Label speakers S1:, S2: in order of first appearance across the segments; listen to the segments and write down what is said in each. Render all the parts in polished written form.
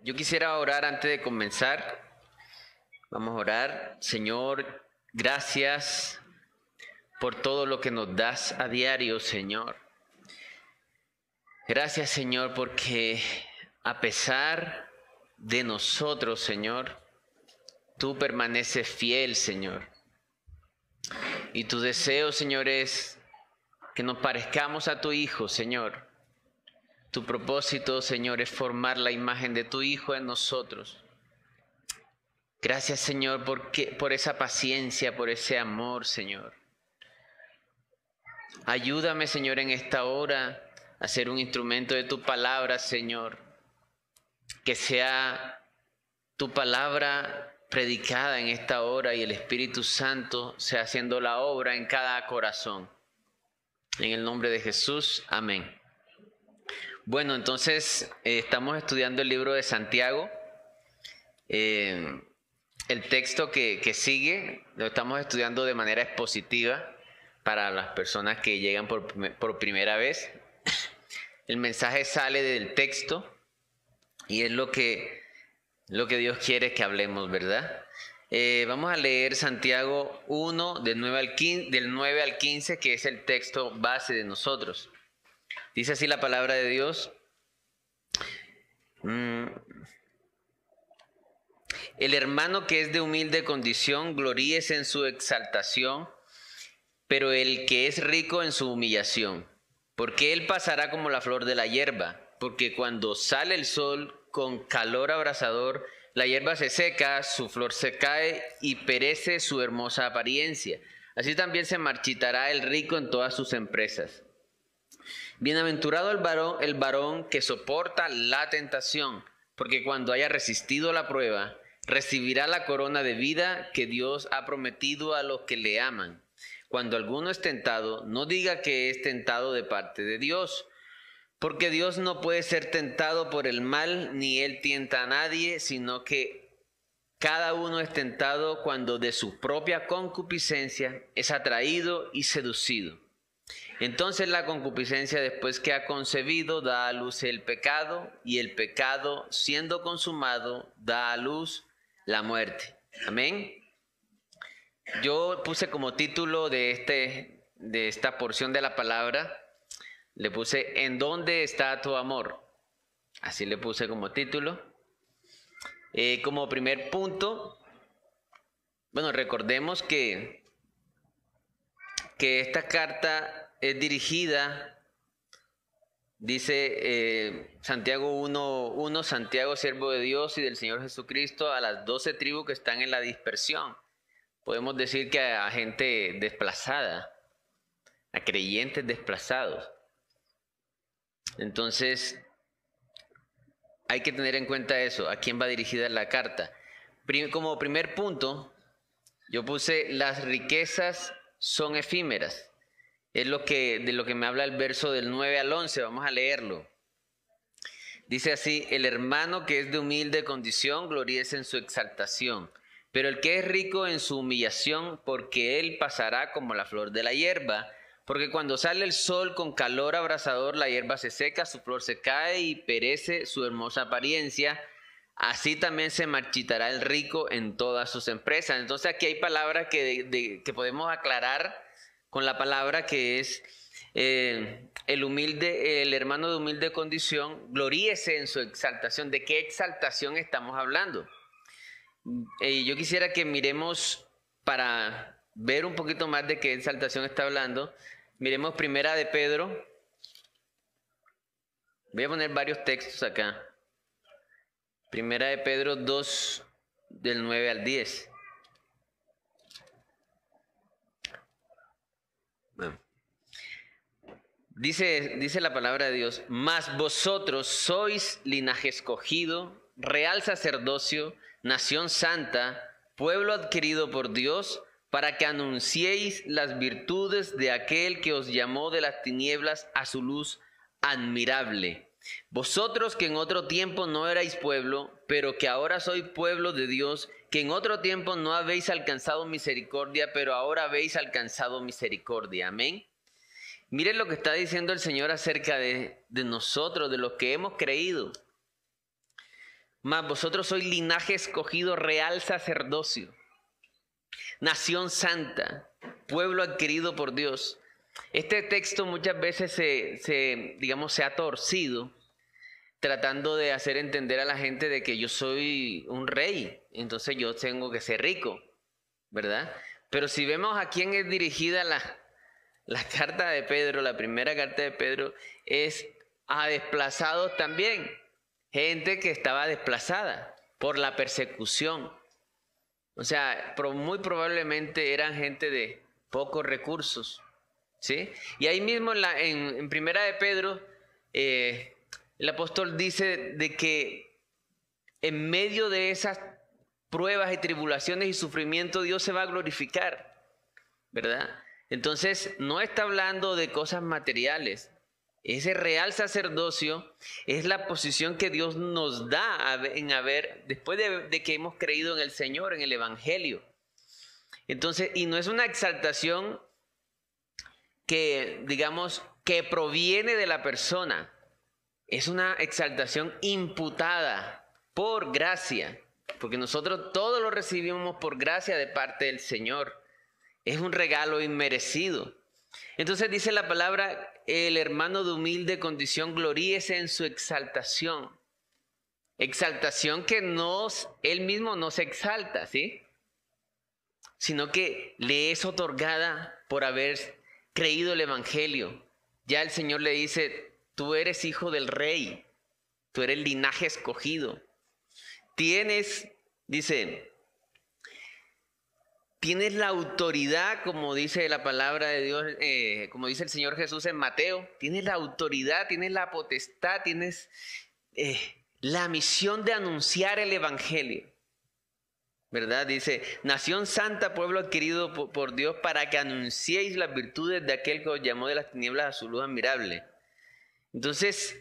S1: Yo quisiera orar antes de comenzar. Vamos a orar. Señor, gracias por todo lo que nos das a diario, Señor. Gracias, Señor, porque a pesar de nosotros, Señor, tú permaneces fiel, Señor. Y tu deseo, Señor, es que nos parezcamos a tu Hijo, Señor. Tu propósito, Señor, es formar la imagen de tu Hijo en nosotros. Gracias, Señor, por esa paciencia, por ese amor, Señor. Ayúdame, Señor, en esta hora a ser un instrumento de tu palabra, Señor. Que sea tu palabra predicada en esta hora y el Espíritu Santo sea haciendo la obra en cada corazón. En el nombre de Jesús, amén. Bueno, entonces estamos estudiando el libro de Santiago. El texto que sigue lo estamos estudiando de manera expositiva para las personas que llegan por primera vez. El mensaje sale del texto y es lo que Dios quiere que hablemos, ¿verdad? Vamos a leer Santiago 1 del 9 al 15, que es el texto base de nosotros. Dice así la palabra de Dios. El hermano que es de humilde condición, gloríese en su exaltación, pero el que es rico en su humillación, porque él pasará como la flor de la hierba, porque cuando sale el sol con calor abrasador, la hierba se seca, su flor se cae y perece su hermosa apariencia. Así también se marchitará el rico en todas sus empresas. Bienaventurado el varón que soporta la tentación, porque cuando haya resistido la prueba, recibirá la corona de vida que Dios ha prometido a los que le aman. Cuando alguno es tentado, no diga que es tentado de parte de Dios, porque Dios no puede ser tentado por el mal, ni Él tienta a nadie, sino que cada uno es tentado cuando de su propia concupiscencia es atraído y seducido. Entonces la concupiscencia, después que ha concebido, da a luz el pecado, y el pecado, siendo consumado, da a luz la muerte. Amén. Yo puse como título de esta porción de la palabra, le puse ¿en dónde está tu amor? Así le puse como título. Como primer punto, bueno, recordemos que esta carta es dirigida, dice Santiago 1:1, Santiago, siervo de Dios y del Señor Jesucristo, a las 12 tribus que están en la dispersión. Podemos decir que a gente desplazada, a creyentes desplazados. Entonces, hay que tener en cuenta eso, a quién va dirigida la carta. Como primer punto, yo puse las riquezas son efímeras. Es de lo que me habla el verso del 9 al 11. Vamos a leerlo. Dice así: el hermano que es de humilde condición, gloríese en su exaltación, pero el que es rico en su humillación, porque él pasará como la flor de la hierba. Porque cuando sale el sol con calor abrasador, la hierba se seca, su flor se cae y perece su hermosa apariencia. Así también se marchitará el rico en todas sus empresas. Entonces aquí hay palabras que podemos aclarar con la palabra que es el hermano de humilde condición, gloríese en su exaltación. ¿De qué exaltación estamos hablando? Yo quisiera que miremos, para ver un poquito más de qué exaltación está hablando, miremos Primera de Pedro. Voy a poner varios textos acá. Primera de Pedro 2, del 9 al 10. Bueno. Dice la palabra de Dios: mas vosotros sois linaje escogido, real sacerdocio, nación santa, pueblo adquirido por Dios, para que anunciéis las virtudes de aquel que os llamó de las tinieblas a su luz admirable. Vosotros que en otro tiempo no erais pueblo, pero que ahora sois pueblo de Dios, que en otro tiempo no habéis alcanzado misericordia, pero ahora habéis alcanzado misericordia. Amén. Miren lo que está diciendo el Señor acerca de nosotros, de los que hemos creído. Mas vosotros sois linaje escogido, real sacerdocio, nación santa, pueblo adquirido por Dios. Este texto muchas veces se ha torcido, tratando de hacer entender a la gente de que yo soy un rey, entonces yo tengo que ser rico, ¿verdad? Pero si vemos a quién es dirigida la carta de Pedro, la primera carta de Pedro, es a desplazados también, gente que estaba desplazada por la persecución. O sea, muy probablemente eran gente de pocos recursos, ¿sí? Y ahí mismo en primera de Pedro, el apóstol dice de que en medio de esas pruebas y tribulaciones y sufrimiento Dios se va a glorificar, ¿verdad? Entonces no está hablando de cosas materiales. Ese real sacerdocio es la posición que Dios nos da después de que hemos creído en el Señor, en el Evangelio. Entonces, y no es una exaltación que, digamos, que proviene de la persona. Es una exaltación imputada por gracia, porque nosotros todo lo recibimos por gracia de parte del Señor. Es un regalo inmerecido. Entonces dice la palabra, el hermano de humilde condición gloríese en su exaltación. Exaltación que él mismo no se exalta, ¿sí? Sino que le es otorgada por haber creído el Evangelio. Ya el Señor le dice, tú eres hijo del rey, tú eres linaje escogido. Tienes la autoridad, como dice la palabra de Dios, como dice el Señor Jesús en Mateo, tienes la autoridad, tienes la potestad, tienes la misión de anunciar el Evangelio, ¿verdad? Dice, nación santa, pueblo adquirido por Dios, para que anunciéis las virtudes de aquel que os llamó de las tinieblas a su luz admirable. Entonces,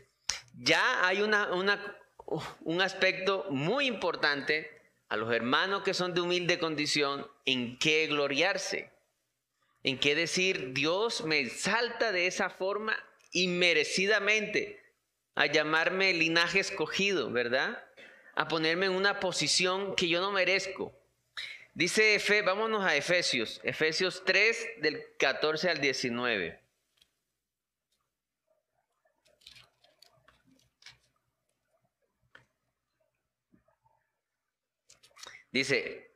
S1: ya hay un aspecto muy importante a los hermanos que son de humilde condición, en qué gloriarse, en qué decir, Dios me exalta de esa forma inmerecidamente, a llamarme linaje escogido, ¿verdad? A ponerme en una posición que yo no merezco. Dice, vámonos a Efesios 3, del 14 al 19. Dice,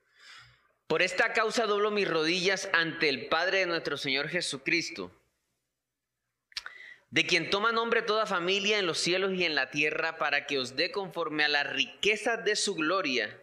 S1: por esta causa doblo mis rodillas ante el Padre de nuestro Señor Jesucristo, de quien toma nombre toda familia en los cielos y en la tierra, para que os dé conforme a las riquezas de su gloria,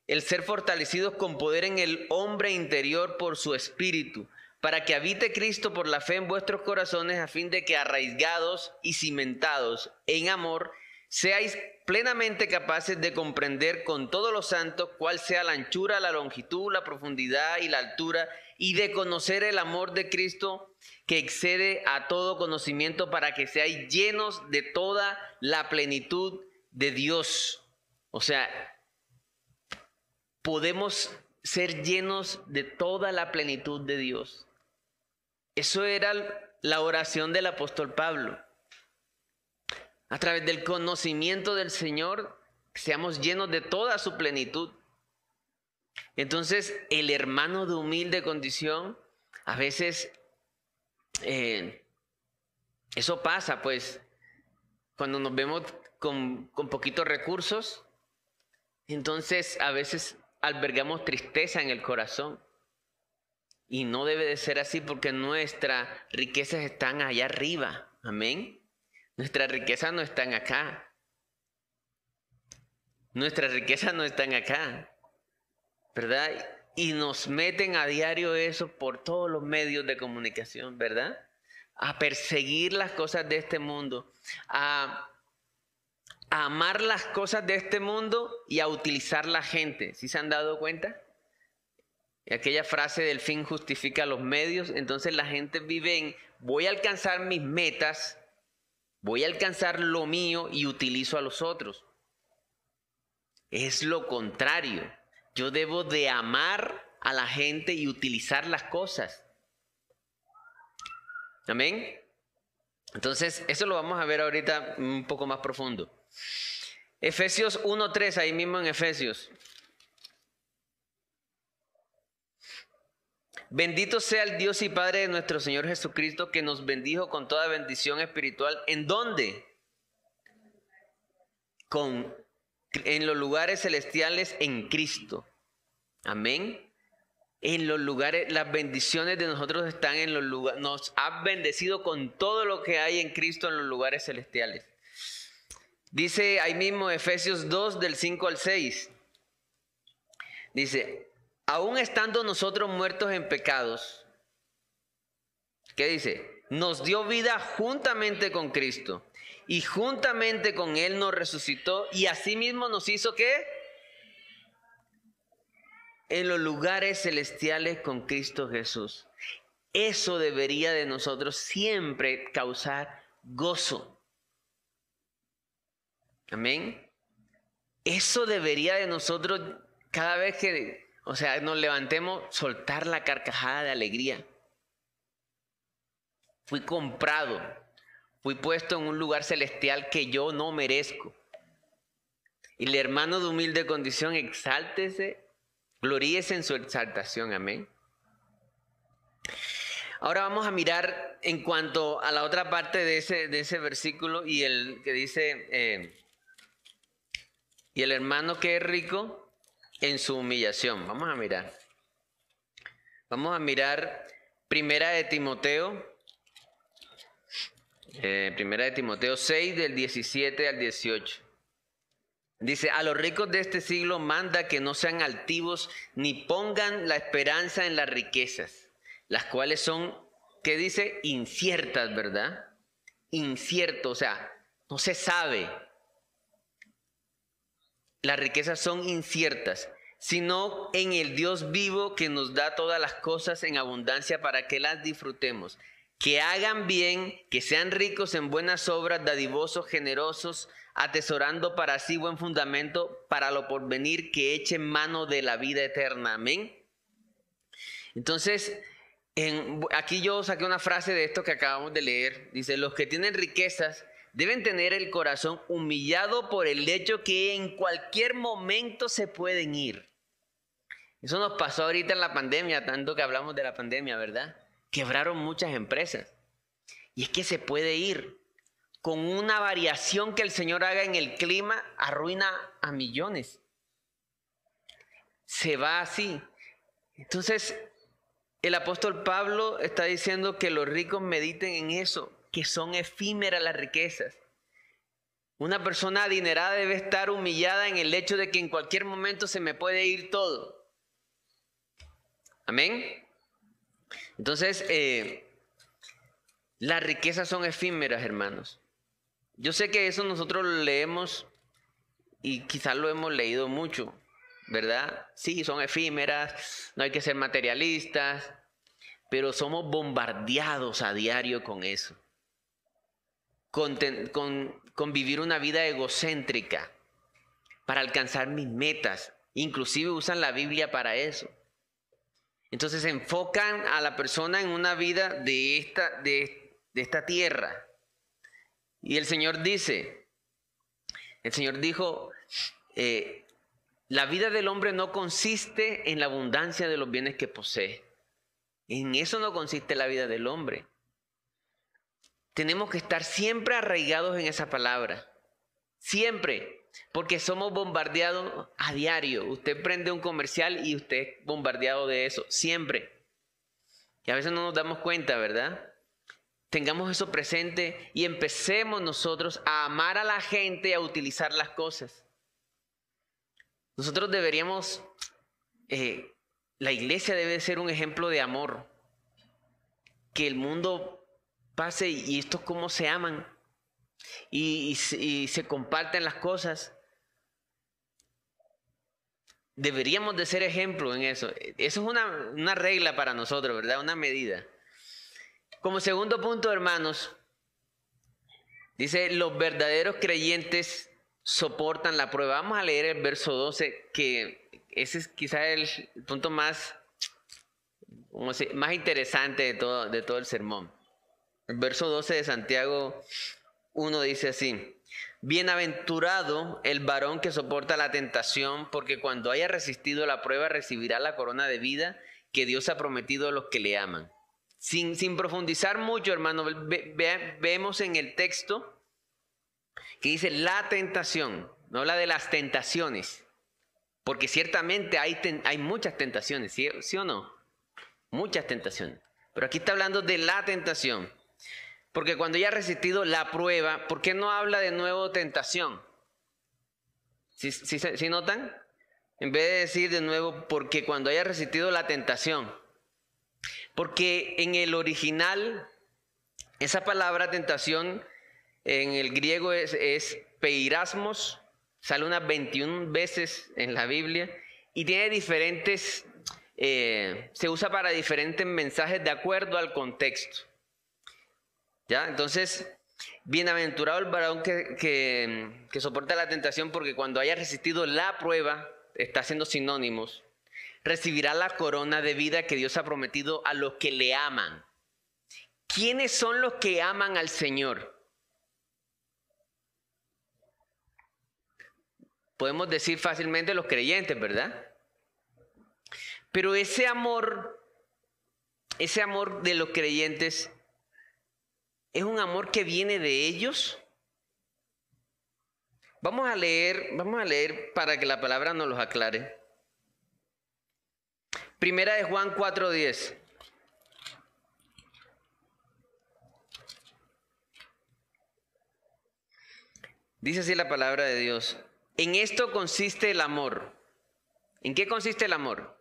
S1: el ser fortalecidos con poder en el hombre interior por su espíritu, para que habite Cristo por la fe en vuestros corazones, a fin de que arraigados y cimentados en amor, seáis plenamente capaces de comprender con todos los santos cuál sea la anchura, la longitud, la profundidad y la altura, y de conocer el amor de Cristo que excede a todo conocimiento, para que seáis llenos de toda la plenitud de Dios. O sea, podemos ser llenos de toda la plenitud de Dios. Eso era la oración del apóstol Pablo. A través del conocimiento del Señor, seamos llenos de toda su plenitud. Entonces, el hermano de humilde condición, a veces eso pasa, pues, cuando nos vemos con poquitos recursos, entonces a veces albergamos tristeza en el corazón. Y no debe de ser así, porque nuestras riquezas están allá arriba. Amén. Nuestras riquezas no están acá. Nuestras riquezas no están acá, ¿verdad? Y nos meten a diario eso por todos los medios de comunicación, ¿verdad? A perseguir las cosas de este mundo, a amar las cosas de este mundo y a utilizar la gente. ¿Sí se han dado cuenta? Aquella frase del fin justifica los medios. Entonces la gente vive en, voy a alcanzar mis metas, voy a alcanzar lo mío y utilizo a los otros. Es lo contrario. Yo debo de amar a la gente y utilizar las cosas. Amén. Entonces, eso lo vamos a ver ahorita un poco más profundo. Efesios 1:3, ahí mismo en Efesios. Bendito sea el Dios y Padre de nuestro Señor Jesucristo, que nos bendijo con toda bendición espiritual. ¿En dónde? En los lugares celestiales en Cristo. Amén. En los lugares, las bendiciones de nosotros están en los lugares. Nos ha bendecido con todo lo que hay en Cristo en los lugares celestiales. Dice ahí mismo Efesios 2 del 5 al 6. Dice, aún estando nosotros muertos en pecados, ¿qué dice? Nos dio vida juntamente con Cristo y juntamente con Él nos resucitó y asimismo nos hizo ¿qué? En los lugares celestiales con Cristo Jesús. Eso debería de nosotros siempre causar gozo. Amén. Eso debería de nosotros cada vez que, nos levantemos, soltar la carcajada de alegría. Fui comprado, fui puesto en un lugar celestial que yo no merezco. Y el hermano de humilde condición, exáltese, gloríese en su exaltación. Amén. Ahora vamos a mirar en cuanto a la otra parte de ese versículo y el que dice, y el hermano que es rico en su humillación. Vamos a mirar. Vamos a mirar Primera de Timoteo 6 del 17 al 18. Dice, a los ricos de este siglo manda que no sean altivos ni pongan la esperanza en las riquezas, las cuales son, ¿qué dice? Inciertas, ¿verdad? Incierto, o sea, no se sabe. Las riquezas son inciertas, sino en el Dios vivo que nos da todas las cosas en abundancia para que las disfrutemos. Que hagan bien, que sean ricos en buenas obras, dadivosos, generosos, atesorando para sí buen fundamento para lo porvenir, que echen mano de la vida eterna. Amén. Entonces, aquí yo saqué una frase de esto que acabamos de leer. Dice, los que tienen riquezas deben tener el corazón humillado por el hecho que en cualquier momento se pueden ir. Eso nos pasó ahorita en la pandemia, tanto que hablamos de la pandemia, ¿verdad? Quebraron muchas empresas. Y es que se puede ir. Con una variación que el Señor haga en el clima, arruina a millones. Se va así. Entonces, el apóstol Pablo está diciendo que los ricos mediten en eso, que son efímeras las riquezas. Una persona adinerada debe estar humillada en el hecho de que en cualquier momento se me puede ir todo. Amén. Entonces, las riquezas son efímeras, hermanos. Yo sé que eso nosotros lo leemos y quizás lo hemos leído mucho, ¿verdad? Sí, son efímeras, no hay que ser materialistas, pero somos bombardeados a diario con eso. Con vivir una vida egocéntrica para alcanzar mis metas. Inclusive usan la Biblia para eso. Entonces enfocan a la persona en una vida de esta tierra. Y el Señor dijo, la vida del hombre no consiste en la abundancia de los bienes que posee. En eso no consiste la vida del hombre. Tenemos que estar siempre arraigados en esa palabra. Siempre. Porque somos bombardeados a diario. Usted prende un comercial y usted es bombardeado de eso. Siempre. Y a veces no nos damos cuenta, ¿verdad? Tengamos eso presente y empecemos nosotros a amar a la gente y a utilizar las cosas. Nosotros deberíamos, la iglesia debe ser un ejemplo de amor. Que el mundo pase y estos cómo se aman y se comparten las cosas. Deberíamos de ser ejemplo en eso. Eso es una regla para nosotros, ¿verdad? Una medida. Como segundo punto, hermanos, dice, los verdaderos creyentes soportan la prueba. Vamos a leer el verso 12, que ese es quizás el punto más interesante de todo el sermón. El verso 12 de Santiago 1 dice así, Bienaventurado el varón que soporta la tentación, porque cuando haya resistido la prueba recibirá la corona de vida que Dios ha prometido a los que le aman. Sin profundizar mucho, hermano, vemos en el texto que dice la tentación, no habla de las tentaciones, porque ciertamente hay muchas tentaciones, ¿sí o no? Muchas tentaciones. Pero aquí está hablando de la tentación. Porque cuando ya ha resistido la prueba, ¿por qué no habla de nuevo tentación? ¿Sí notan? En vez de decir de nuevo, porque cuando haya resistido la tentación. Porque en el original, esa palabra tentación en el griego es peirasmos, sale unas 21 veces en la Biblia y tiene diferentes, se usa para diferentes mensajes de acuerdo al contexto. ¿Ya? Entonces, bienaventurado el varón que soporta la tentación, porque cuando haya resistido la prueba, está haciendo sinónimos, recibirá la corona de vida que Dios ha prometido a los que le aman. ¿Quiénes son los que aman al Señor? Podemos decir fácilmente los creyentes, ¿verdad? Pero ese amor de los creyentes, ¿es un amor que viene de ellos? Vamos a leer para que la palabra nos los aclare. Primera de Juan 4:10. Dice así la palabra de Dios. En esto consiste el amor. ¿En qué consiste el amor?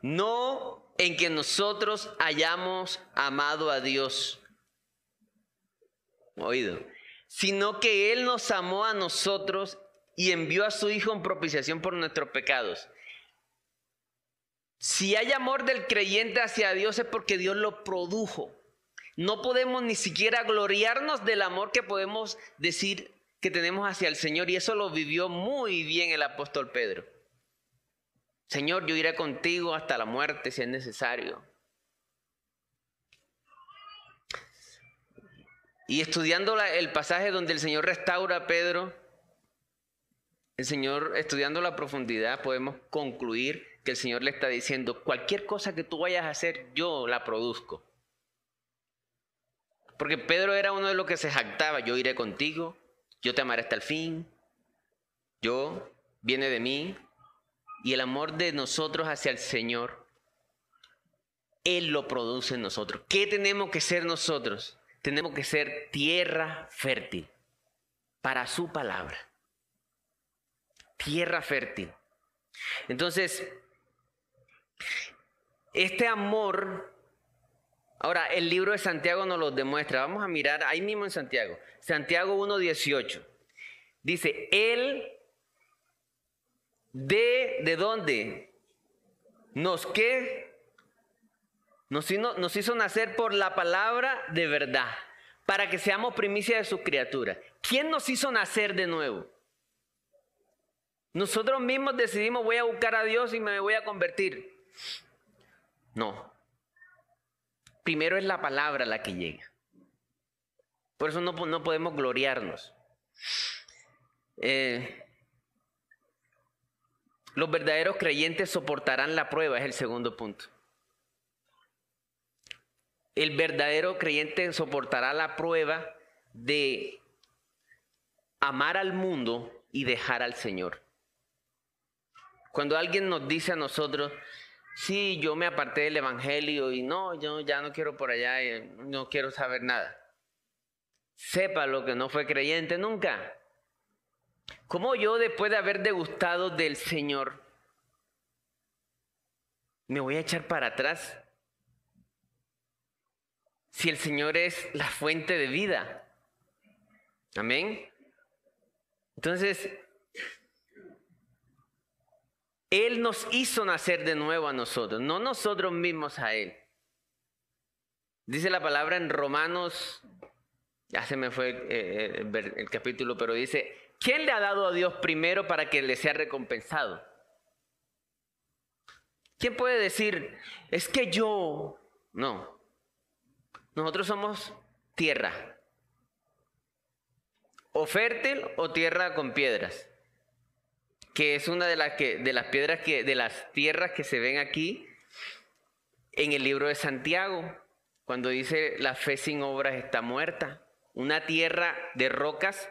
S1: No en que nosotros hayamos amado a Dios, oído, sino que Él nos amó a nosotros y envió a su Hijo en propiciación por nuestros pecados. Si hay amor del creyente hacia Dios es porque Dios lo produjo. No podemos ni siquiera gloriarnos del amor que podemos decir que tenemos hacia el Señor, y eso lo vivió muy bien el apóstol Pedro. Señor, yo iré contigo hasta la muerte si es necesario. Y estudiando el pasaje donde el Señor restaura a Pedro, el Señor, estudiando la profundidad, podemos concluir que el Señor le está diciendo, cualquier cosa que tú vayas a hacer, yo la produzco. Porque Pedro era uno de los que se jactaba, yo iré contigo, yo te amaré hasta el fin, viene de mí. Y el amor de nosotros hacia el Señor, Él lo produce en nosotros. ¿Qué tenemos que ser nosotros? Tenemos que ser tierra fértil para su palabra. Tierra fértil. Entonces, este amor, ahora el libro de Santiago nos lo demuestra. Vamos a mirar ahí mismo en Santiago. Santiago 1:18. Dice, Él... ¿De dónde? Nos hizo nacer por la palabra de verdad, para que seamos primicia de sus criaturas. ¿Quién nos hizo nacer de nuevo? Nosotros mismos decidimos, voy a buscar a Dios y me voy a convertir. No. Primero es la palabra la que llega. Por eso no podemos gloriarnos. Los verdaderos creyentes soportarán la prueba, es el segundo punto. El verdadero creyente soportará la prueba de amar al mundo y dejar al Señor. Cuando alguien nos dice a nosotros, sí, yo me aparté del evangelio y no, yo ya no quiero por allá, no quiero saber nada. Sepa lo que no fue creyente nunca. ¿Cómo yo, después de haber degustado del Señor, me voy a echar para atrás? Si el Señor es la fuente de vida. Amén. Entonces, Él nos hizo nacer de nuevo a nosotros, no nosotros mismos a Él. Dice la palabra en Romanos, ya se me fue el capítulo, pero dice, ¿quién le ha dado a Dios primero para que le sea recompensado? ¿Quién puede decir, es que yo? No. Nosotros somos tierra. o fértil o tierra con piedras, que es una de las tierras que se ven aquí en el libro de Santiago, cuando dice la fe sin obras está muerta. Una tierra de rocas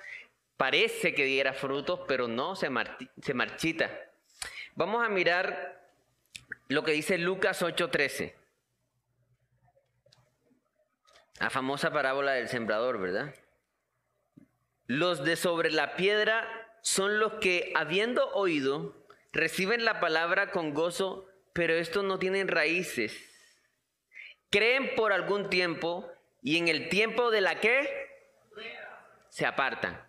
S1: parece que diera frutos, pero no, se marchita. Vamos a mirar lo que dice Lucas 8:13. La famosa parábola del sembrador, ¿verdad? Los de sobre la piedra son los que, habiendo oído, reciben la palabra con gozo, pero estos no tienen raíces. Creen por algún tiempo y en el tiempo de la que se apartan.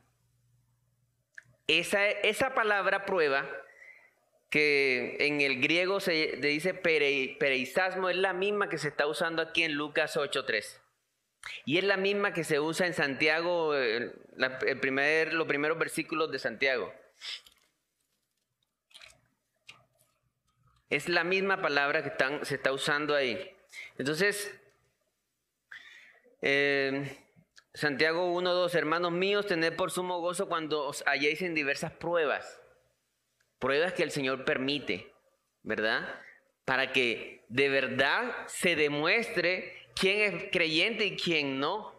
S1: Esa palabra prueba, que en el griego se dice pereizasmo, es la misma que se está usando aquí en Lucas 8:3. Y es la misma que se usa en Santiago, los primeros versículos de Santiago. Es la misma palabra que se está usando ahí. Entonces, Santiago 1:2, hermanos míos, tened por sumo gozo cuando os halléis en diversas pruebas. Pruebas que el Señor permite, ¿verdad? Para que de verdad se demuestre quién es creyente y quién no.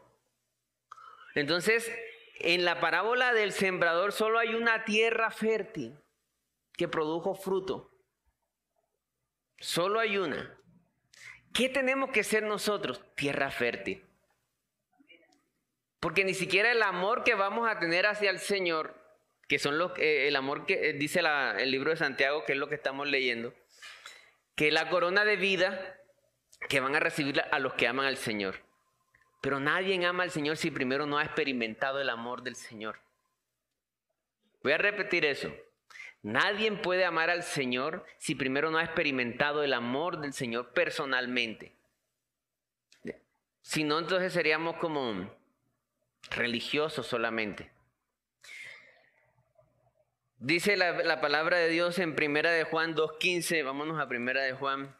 S1: Entonces, en la parábola del sembrador solo hay una tierra fértil que produjo fruto. Solo hay una. ¿Qué tenemos que ser nosotros? Tierra fértil. Porque ni siquiera el amor que vamos a tener hacia el Señor, que son el amor que dice el libro de Santiago, que es lo que estamos leyendo, que la corona de vida que van a recibir a los que aman al Señor. Pero nadie ama al Señor si primero no ha experimentado el amor del Señor. Voy a repetir eso. Nadie puede amar al Señor si primero no ha experimentado el amor del Señor personalmente. Si no, entonces seríamos como religiosos solamente. Dice la palabra de Dios en Primera de Juan 2:15. Vámonos a Primera de Juan.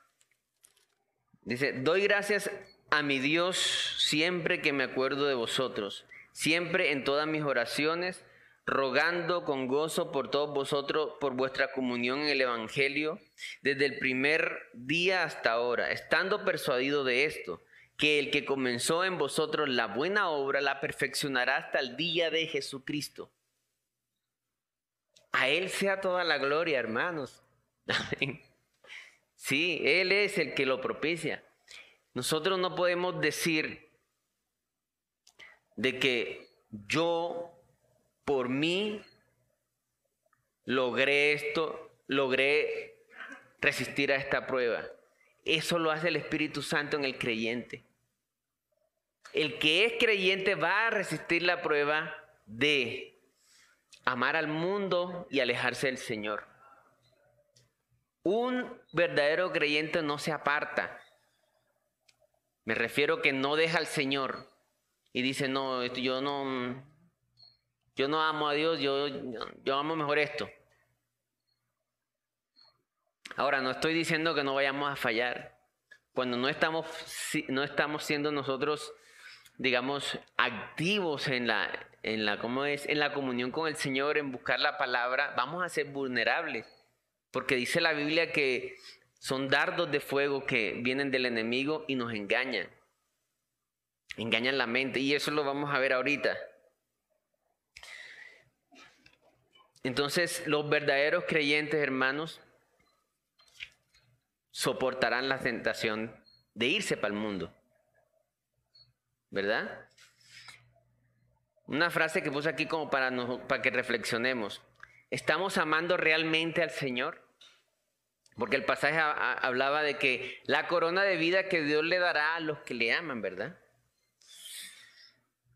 S1: Dice, doy gracias a mi Dios siempre que me acuerdo de vosotros, siempre en todas mis oraciones, rogando con gozo por todos vosotros, por vuestra comunión en el Evangelio, desde el primer día hasta ahora, estando persuadido de esto, que el que comenzó en vosotros la buena obra la perfeccionará hasta el día de Jesucristo. A Él sea toda la gloria, hermanos. Amén. Sí, Él es el que lo propicia. Nosotros no podemos decir de que yo, por mí, logré esto, logré resistir a esta prueba. Eso lo hace el Espíritu Santo en el creyente. El que es creyente va a resistir la prueba de amar al mundo y alejarse del Señor. Un verdadero creyente no se aparta. Me refiero que no deja al Señor y dice, no, yo no amo a Dios, yo amo mejor esto. Ahora, no estoy diciendo que no vayamos a fallar. Cuando no estamos siendo nosotros, digamos, activos en la comunión con el Señor, en buscar la palabra, vamos a ser vulnerables. Porque dice la Biblia que son dardos de fuego que vienen del enemigo y nos engañan. Engañan la mente. Y eso lo vamos a ver ahorita. Entonces, los verdaderos creyentes, hermanos, soportarán la tentación de irse para el mundo. ¿Verdad? Una frase que puse aquí como para que reflexionemos. ¿Estamos amando realmente al Señor? Porque el pasaje hablaba de que la corona de vida que Dios le dará a los que le aman, ¿verdad?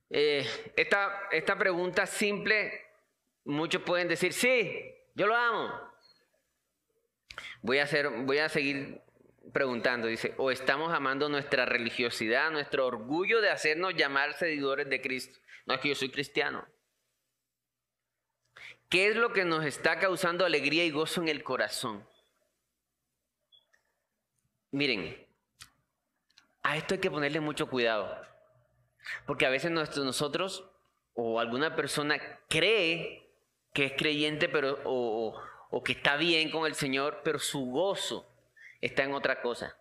S1: Esta pregunta simple, muchos pueden decir, sí, yo lo amo. Voy a seguir preguntando, dice, ¿o estamos amando nuestra religiosidad, nuestro orgullo de hacernos llamar seguidores de Cristo? No, es que yo soy cristiano. ¿Qué es lo que nos está causando alegría y gozo en el corazón? Miren, a esto hay que ponerle mucho cuidado, porque a veces nosotros o alguna persona cree que es creyente pero, o que está bien con el Señor, pero su gozo está en otra cosa.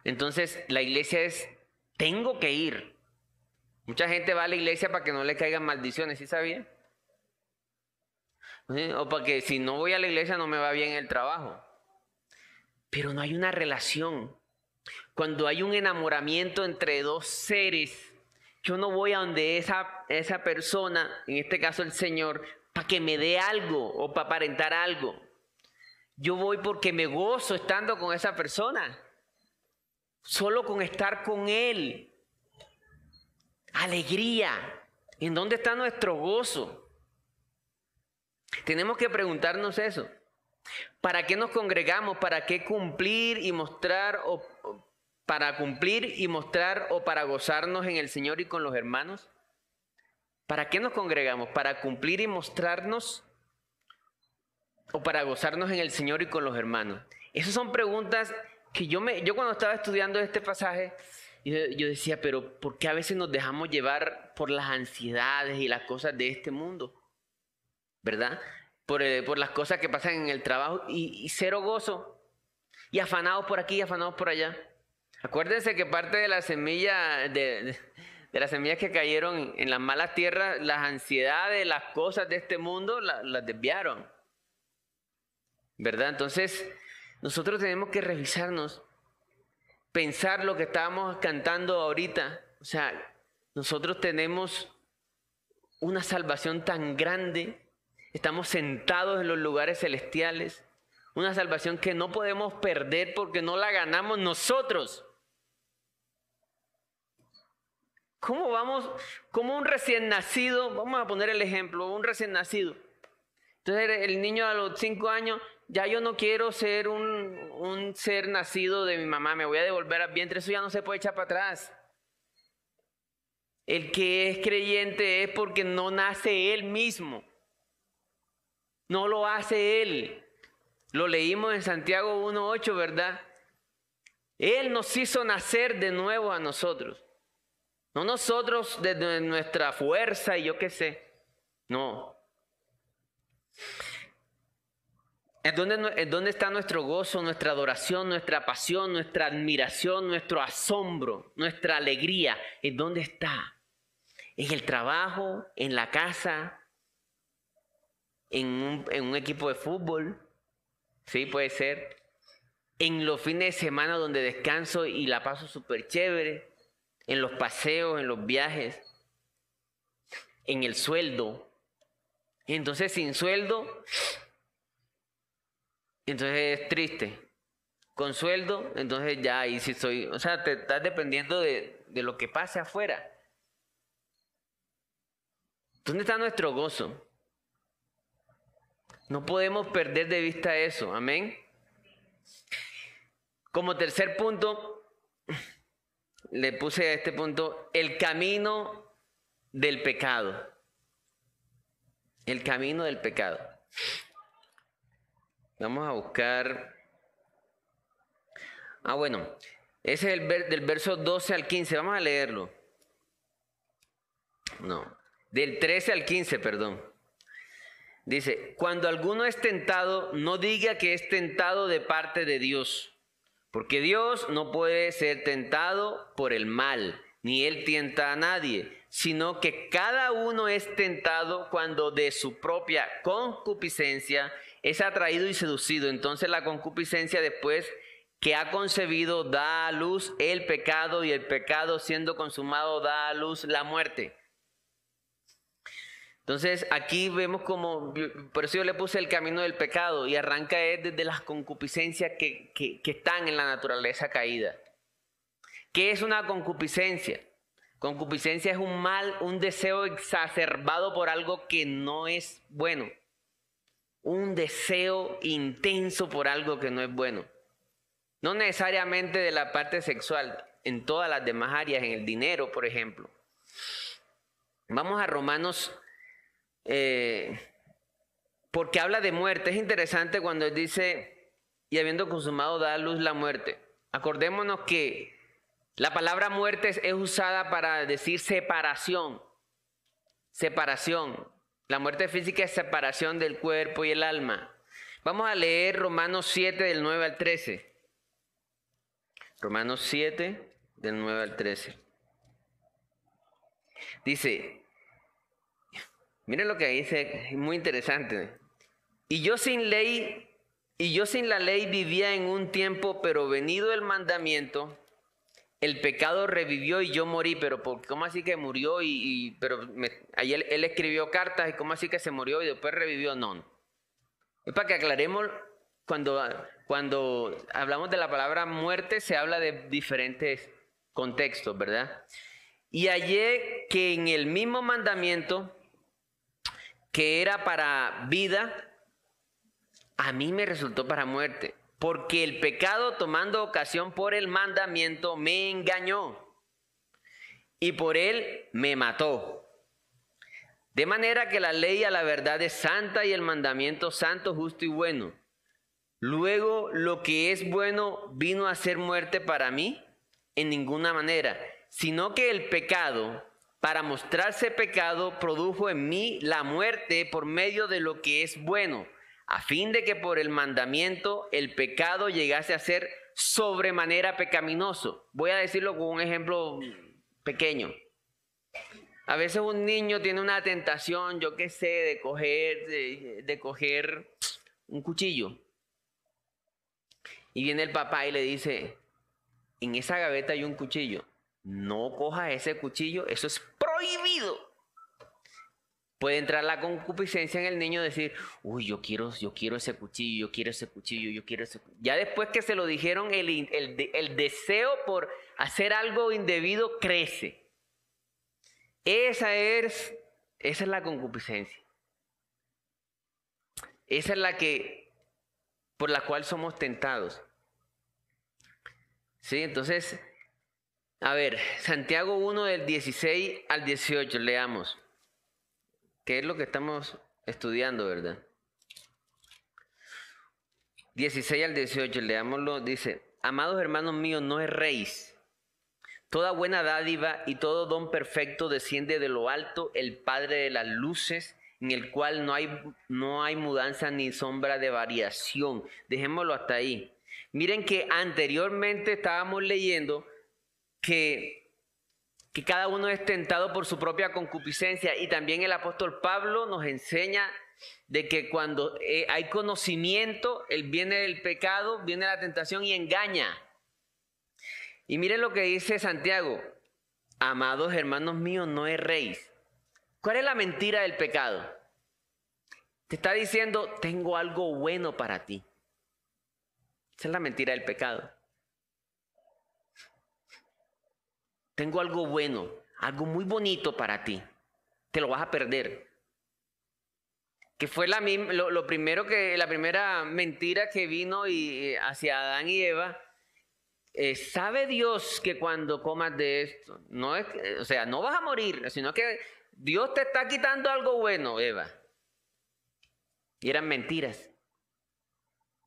S1: Entonces la iglesia es, tengo que ir. Mucha gente va a la iglesia para que no le caigan maldiciones, ¿sí sabía? O para que si no voy a la iglesia no me va bien el trabajo. Pero no hay una relación. Cuando hay un enamoramiento entre dos seres, yo no voy a donde esa persona, en este caso el Señor, para que me dé algo o para aparentar algo. Yo voy porque me gozo estando con esa persona. Solo con estar con Él. Alegría. ¿En dónde está nuestro gozo? Tenemos que preguntarnos eso. ¿Para qué nos congregamos? ¿Para qué cumplir y mostrar para cumplir y mostrar o para gozarnos en el Señor y con los hermanos? ¿Para qué nos congregamos? ¿Para cumplir y mostrarnos o para gozarnos en el Señor y con los hermanos? Esas son preguntas que yo cuando estaba estudiando este pasaje, yo decía, pero ¿por qué a veces nos dejamos llevar por las ansiedades y las cosas de este mundo? ¿Verdad? Por las cosas que pasan en el trabajo y cero gozo. Y afanados por aquí y afanados por allá. Acuérdense que parte de la semilla, de las semillas que cayeron en las malas tierras, las ansiedades, las cosas de este mundo, las desviaron. ¿Verdad? Entonces, nosotros tenemos que revisarnos, pensar lo que estábamos cantando ahorita. O sea, nosotros tenemos una salvación tan grande. Estamos sentados en los lugares celestiales. Una salvación que no podemos perder porque no la ganamos nosotros. ¿Cómo un recién nacido, vamos a poner el ejemplo, un recién nacido? Entonces el niño a los 5 años, ya yo no quiero ser un ser nacido de mi mamá, me voy a devolver al vientre, eso ya no se puede echar para atrás. El que es creyente es porque no nace él mismo. No lo hace él. Lo leímos en Santiago 1:8, ¿verdad? Él nos hizo nacer de nuevo a nosotros. No nosotros desde nuestra fuerza y yo qué sé. No. ¿En dónde está nuestro gozo, nuestra adoración, nuestra pasión, nuestra admiración, nuestro asombro, nuestra alegría? ¿En dónde está? ¿En el trabajo? ¿En la casa? ¿En un equipo de fútbol? Sí, puede ser. En los fines de semana donde descanso y la paso súper chévere. En los paseos, en los viajes. En el sueldo. Entonces, sin sueldo, entonces es triste. Con sueldo, entonces ya ahí sí soy. O sea, te estás dependiendo de lo que pase afuera. ¿Dónde está nuestro gozo? No podemos perder de vista eso, amén. Como tercer punto, le puse a este punto, el camino del pecado. El camino del pecado. Vamos a buscar. Bueno, ese es del verso 12 al 15, vamos a leerlo. No, del 13 al 15, perdón. Dice, cuando alguno es tentado, no diga que es tentado de parte de Dios, porque Dios no puede ser tentado por el mal, ni Él tienta a nadie, sino que cada uno es tentado cuando de su propia concupiscencia es atraído y seducido. Entonces la concupiscencia, después que ha concebido, da a luz el pecado, y el pecado, siendo consumado, da a luz la muerte. Entonces aquí vemos como, por eso yo le puse el camino del pecado, y arranca desde las concupiscencias que están en la naturaleza caída. ¿Qué es una concupiscencia? Concupiscencia es un mal, un deseo exacerbado por algo que no es bueno. Un deseo intenso por algo que no es bueno. No necesariamente de la parte sexual, en todas las demás áreas, en el dinero, por ejemplo. Vamos a Romanos. Porque habla de muerte. Es interesante cuando él dice, y habiendo consumado da a luz la muerte. Acordémonos que la palabra muerte es usada para decir separación. separación. La muerte física es separación del cuerpo y el alma. Vamos a leer Romanos 7 del 9 al 13. Romanos 7 del 9 al 13. Dice, miren lo que dice, es muy interesante. Y yo sin la ley vivía en un tiempo, pero venido el mandamiento, el pecado revivió y yo morí. Pero ¿cómo así que murió? Ahí él escribió cartas, y ¿cómo así que se murió y después revivió? No. Es para que aclaremos, cuando hablamos de la palabra muerte, se habla de diferentes contextos, ¿verdad? Y hallé que en el mismo mandamiento, que era para vida, a mí me resultó para muerte. Porque el pecado, tomando ocasión por el mandamiento, me engañó y por él me mató. De manera que la ley a la verdad es santa y el mandamiento santo, justo y bueno. Luego, lo que es bueno vino a ser muerte para mí en ninguna manera, sino que el pecado, para mostrarse pecado, produjo en mí la muerte por medio de lo que es bueno, a fin de que por el mandamiento el pecado llegase a ser sobremanera pecaminoso. Voy a decirlo con un ejemplo pequeño. A veces un niño tiene una tentación, yo qué sé, de coger un cuchillo. Y viene el papá y le dice, en esa gaveta hay un cuchillo. No coja ese cuchillo, eso es prohibido. Puede entrar la concupiscencia en el niño y decir, uy, yo quiero ese cuchillo, yo quiero ese cuchillo, yo quiero ese cuchillo. Ya después que se lo dijeron, el deseo por hacer algo indebido crece. Esa es la concupiscencia. Esa es por la cual somos tentados. ¿Sí? Entonces, a ver, Santiago 1 del 16 al 18, leamos. ¿Qué es lo que estamos estudiando, verdad? 16 al 18, leámoslo, dice, amados hermanos míos, no erréis. Toda buena dádiva y todo don perfecto desciende de lo alto, el Padre de las luces, en el cual no hay mudanza ni sombra de variación. Dejémoslo hasta ahí. Miren que anteriormente estábamos leyendo que cada uno es tentado por su propia concupiscencia, y también el apóstol Pablo nos enseña de que cuando hay conocimiento, viene el pecado, viene la tentación y engaña. Y miren lo que dice Santiago, amados hermanos míos, no erréis. ¿Cuál es la mentira del pecado? Te está diciendo, tengo algo bueno para ti. Esa es la mentira del pecado. Tengo algo bueno, algo muy bonito para ti. Te lo vas a perder. Que fue la primera mentira que vino hacia Adán y Eva. ¿Sabe Dios que cuando comas de esto, no vas a morir, sino que Dios te está quitando algo bueno, Eva? Y eran mentiras,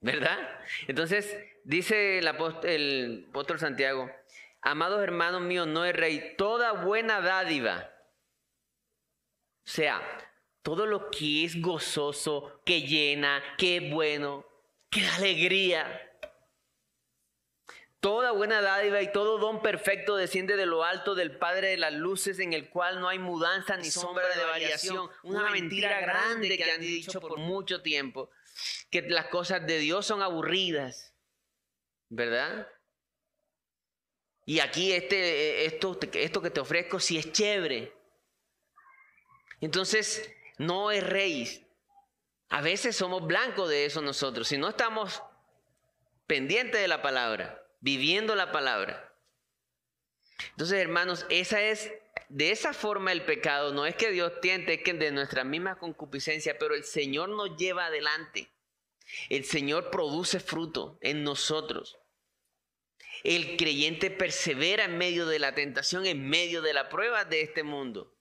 S1: ¿verdad? Entonces, dice el apóstol Santiago, amados hermanos míos, no erréis, toda buena dádiva, o sea, todo lo que es gozoso, que llena, que es bueno, que da alegría. Toda buena dádiva y todo don perfecto desciende de lo alto del Padre de las luces, en el cual no hay mudanza ni sombra de variación. Una mentira grande que han dicho por mucho tiempo, que las cosas de Dios son aburridas, ¿verdad? Y aquí esto que te ofrezco sí es chévere. Entonces, no erréis. A veces somos blancos de eso nosotros, si no estamos pendientes de la palabra, viviendo la palabra. Entonces, hermanos, de esa forma el pecado no es que Dios tiente, es que de nuestra misma concupiscencia, pero el Señor nos lleva adelante. El Señor produce fruto en nosotros. El creyente persevera en medio de la tentación, en medio de la prueba de este mundo.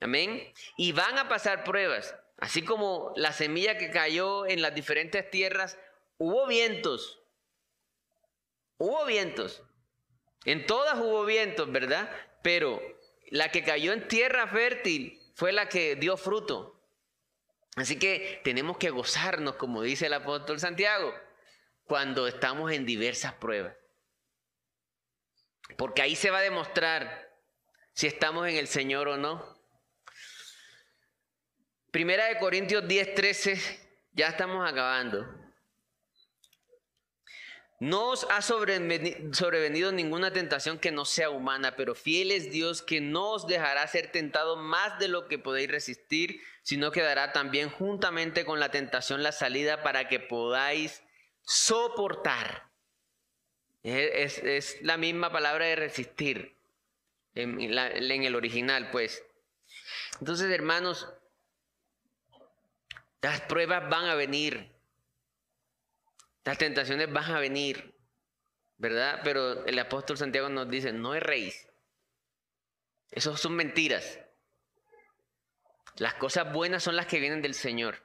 S1: Amén. Y van a pasar pruebas. Así como la semilla que cayó en las diferentes tierras, hubo vientos. Hubo vientos. En todas hubo vientos, ¿verdad? Pero la que cayó en tierra fértil fue la que dio fruto. Así que tenemos que gozarnos, como dice el apóstol Santiago, cuando estamos en diversas pruebas. Porque ahí se va a demostrar si estamos en el Señor o no. Primera de Corintios 10:13, ya estamos acabando. No os ha sobrevenido ninguna tentación que no sea humana, pero fiel es Dios, que no os dejará ser tentado más de lo que podéis resistir, sino que dará también juntamente con la tentación la salida para que podáis soportar. Es la misma palabra de resistir en el original, pues. Entonces, hermanos, las pruebas van a venir. Las tentaciones van a venir, ¿verdad? Pero el apóstol Santiago nos dice, no erréis. Eso son mentiras. Las cosas buenas son las que vienen del Señor,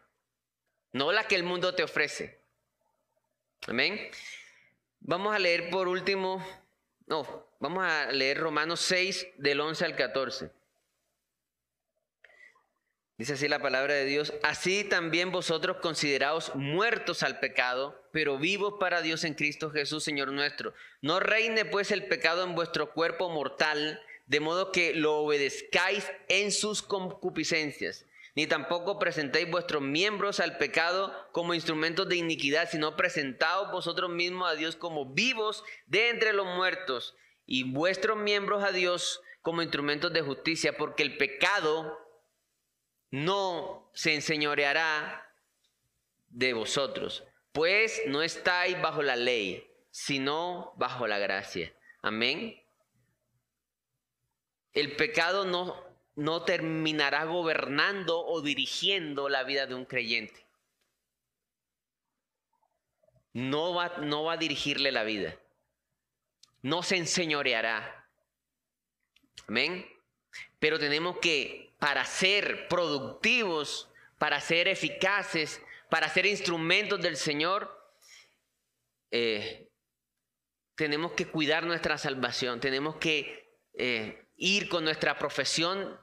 S1: no las que el mundo te ofrece. Amén. Vamos a leer por último, vamos a leer Romanos 6 del 11 al 14. Dice así la palabra de Dios: así también vosotros consideraos muertos al pecado, pero vivos para Dios en Cristo Jesús, Señor nuestro. No reine pues el pecado en vuestro cuerpo mortal, de modo que lo obedezcáis en sus concupiscencias. Ni tampoco presentéis vuestros miembros al pecado como instrumentos de iniquidad, sino presentaos vosotros mismos a Dios como vivos de entre los muertos, y vuestros miembros a Dios como instrumentos de justicia, porque el pecado no se enseñoreará de vosotros, pues no estáis bajo la ley, sino bajo la gracia. Amén. El pecado no terminará gobernando o dirigiendo la vida de un creyente. No va a dirigirle la vida. No se enseñoreará. Amén. Pero tenemos que, para ser productivos, para ser eficaces, para ser instrumentos del Señor, tenemos que cuidar nuestra salvación. Tenemos que ir con nuestra profesión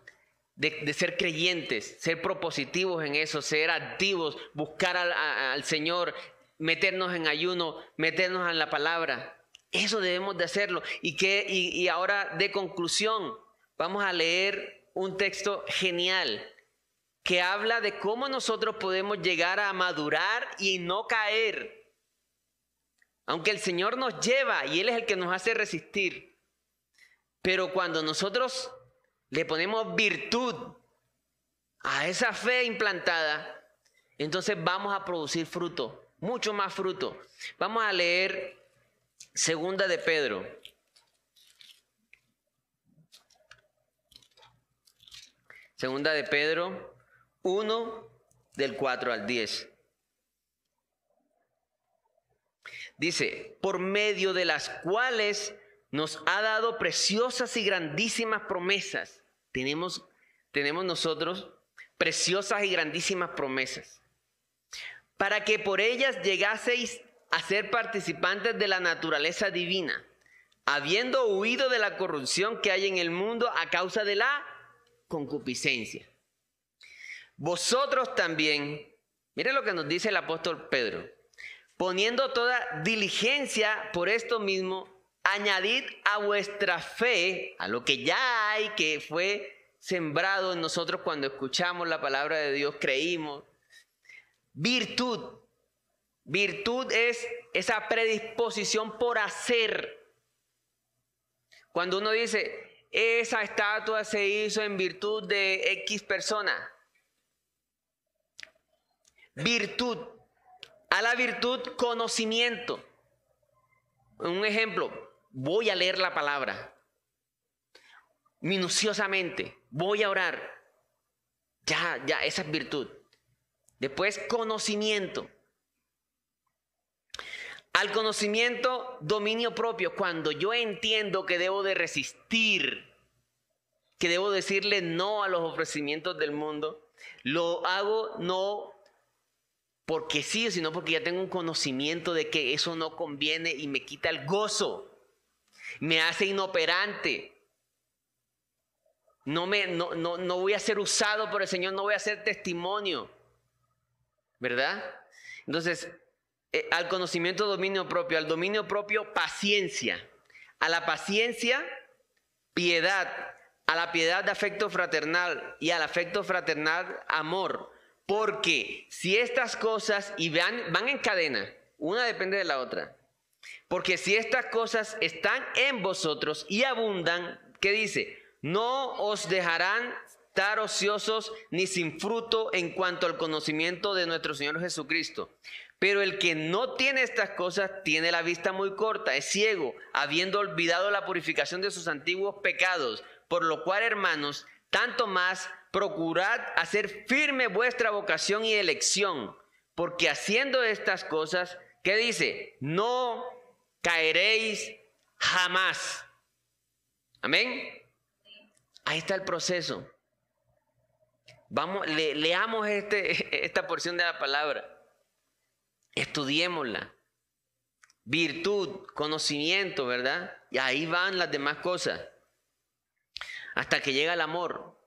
S1: de ser creyentes, ser propositivos en eso, ser activos, buscar al Señor, meternos en ayuno, meternos en la palabra. Eso debemos de hacerlo. Y ahora, de conclusión, vamos a leer un texto genial que habla de cómo nosotros podemos llegar a madurar y no caer. Aunque el Señor nos lleva y Él es el que nos hace resistir. Pero cuando nosotros le ponemos virtud a esa fe implantada, entonces vamos a producir fruto, mucho más fruto. Vamos a leer Segunda de Pedro. Segunda de Pedro 1, del 4 al 10. Dice: por medio de las cuales nos ha dado preciosas y grandísimas promesas. Tenemos nosotros preciosas y grandísimas promesas, para que por ellas llegaseis a ser participantes de la naturaleza divina, habiendo huido de la corrupción que hay en el mundo a causa de la concupiscencia. Vosotros también, miren lo que nos dice el apóstol Pedro: poniendo toda diligencia por esto mismo, añadid a vuestra fe, a lo que ya hay, que fue sembrado en nosotros cuando escuchamos la palabra de Dios, creímos, virtud. Virtud es esa predisposición por hacer. Cuando uno dice, esa estatua se hizo en virtud de X persona. Virtud. A la virtud, conocimiento. Un ejemplo, voy a leer la palabra minuciosamente, voy a orar. Ya, esa es virtud. Después, conocimiento. Al conocimiento, dominio propio. Cuando yo entiendo que debo de resistir, que debo decirle no a los ofrecimientos del mundo, lo hago no porque sí, sino porque ya tengo un conocimiento de que eso no conviene y me quita el gozo, me hace inoperante. No voy a ser usado por el Señor, no voy a ser testimonio, ¿verdad? Entonces, al conocimiento, dominio propio, al dominio propio, paciencia, a la paciencia, piedad, a la piedad, afecto fraternal, y al afecto fraternal, amor. Porque si estas cosas, y van en cadena, una depende de la otra, porque si estas cosas están en vosotros y abundan, ¿qué dice? No os dejarán estar ociosos ni sin fruto en cuanto al conocimiento de nuestro Señor Jesucristo. Pero el que no tiene estas cosas tiene la vista muy corta, es ciego, habiendo olvidado la purificación de sus antiguos pecados. Por lo cual, hermanos, tanto más procurad hacer firme vuestra vocación y elección, porque haciendo estas cosas, ¿qué dice? No caeréis jamás. Amén. Ahí está el proceso. Vamos, leamos esta porción de la palabra. Estudiémosla. Virtud, conocimiento, ¿verdad? Y ahí van las demás cosas. Hasta que llega el amor.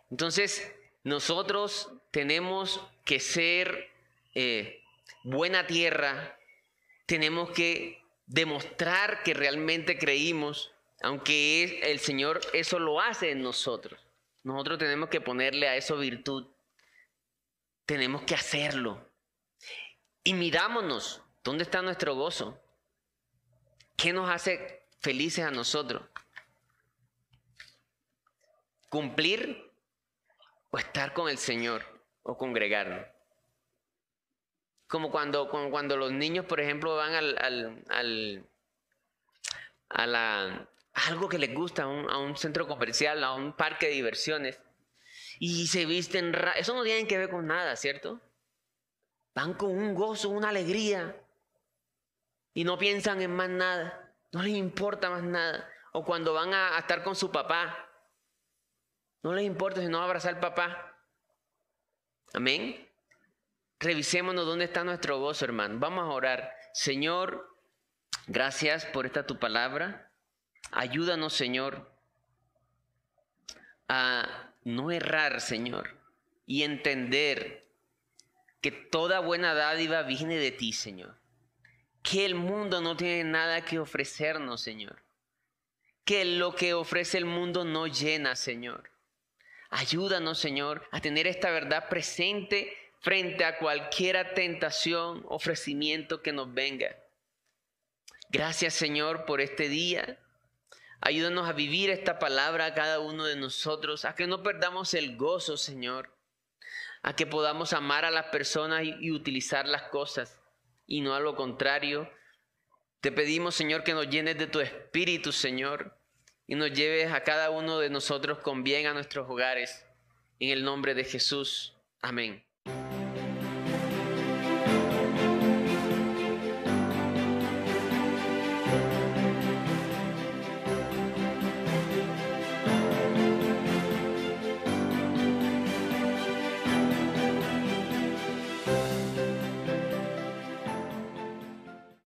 S1: Entonces, nosotros tenemos que ser buena tierra. Tenemos que demostrar que realmente creímos, aunque el Señor eso lo hace en nosotros. Nosotros tenemos que ponerle a eso virtud. Tenemos que hacerlo. Y mirámonos, ¿dónde está nuestro gozo? ¿Qué nos hace felices a nosotros? ¿Cumplir o estar con el Señor o congregarnos? Como cuando los niños, por ejemplo, van a algo que les gusta, a un centro comercial, a un parque de diversiones, y se visten eso no tiene que ver con nada, ¿cierto? Van con un gozo, una alegría, y no piensan en más nada, no les importa más nada. O cuando van a estar con su papá, no les importa sino abrazar al papá. Amén. Revisémonos dónde está nuestro gozo, hermano. Vamos a orar. Señor, gracias por esta tu palabra. Ayúdanos, Señor, a no errar, Señor, y entender que toda buena dádiva viene de ti, Señor. Que el mundo no tiene nada que ofrecernos, Señor. Que lo que ofrece el mundo no llena, Señor. Ayúdanos, Señor, a tener esta verdad presente frente a cualquier tentación, ofrecimiento que nos venga. Gracias, Señor, por este día. Ayúdanos a vivir esta palabra a cada uno de nosotros, a que no perdamos el gozo, Señor, a que podamos amar a las personas y utilizar las cosas y no a lo contrario. Te pedimos, Señor, que nos llenes de tu Espíritu, Señor, y nos lleves a cada uno de nosotros con bien a nuestros hogares. En el nombre de Jesús. Amén.